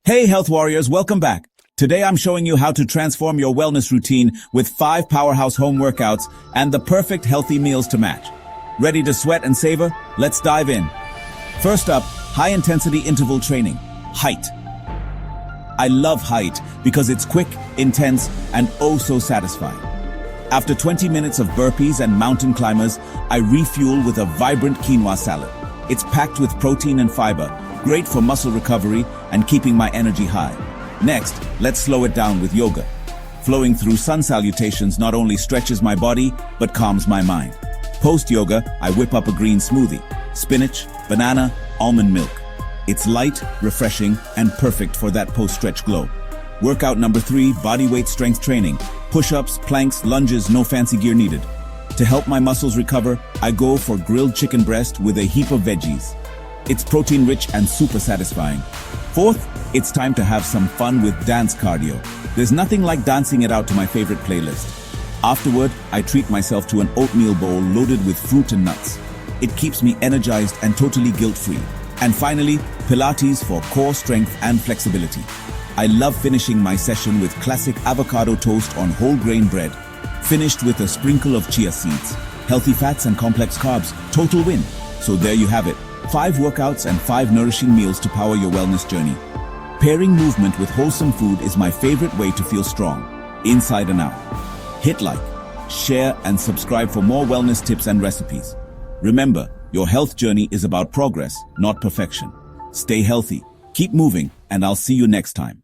Hey health warriors, welcome back. Today I'm showing you how to transform your wellness routine with 5 powerhouse home workouts and the perfect healthy meals to match. Ready to sweat and savor? Let's dive in. First up, high intensity interval training, height. I love height because it's quick, intense, and oh so satisfying. After 20 minutes of burpees and mountain climbers, I refuel with a vibrant quinoa salad. It's packed with protein and fiber, great for muscle recovery and keeping my energy high. Next, let's slow it down with yoga. Flowing through sun salutations not only stretches my body, but calms my mind. Post-yoga, I whip up a green smoothie, spinach, banana, almond milk. It's light, refreshing, and perfect for that post-stretch glow. Workout number 3, body weight strength training. Push-ups, planks, lunges, no fancy gear needed. To help my muscles recover, I go for grilled chicken breast with a heap of veggies. It's protein-rich and super satisfying. Fourth, it's time to have some fun with dance cardio. There's nothing like dancing it out to my favorite playlist. Afterward, I treat myself to an oatmeal bowl loaded with fruit and nuts. It keeps me energized and totally guilt-free. And finally, Pilates for core strength and flexibility. I love finishing my session with classic avocado toast on whole grain bread, finished with a sprinkle of chia seeds. Healthy fats and complex carbs, total win. So there you have it. 5 workouts and 5 nourishing meals to power your wellness journey. Pairing movement with wholesome food is my favorite way to feel strong, inside and out. Hit like, share, and subscribe for more wellness tips and recipes. Remember, your health journey is about progress, not perfection. Stay healthy, keep moving, and I'll see you next time.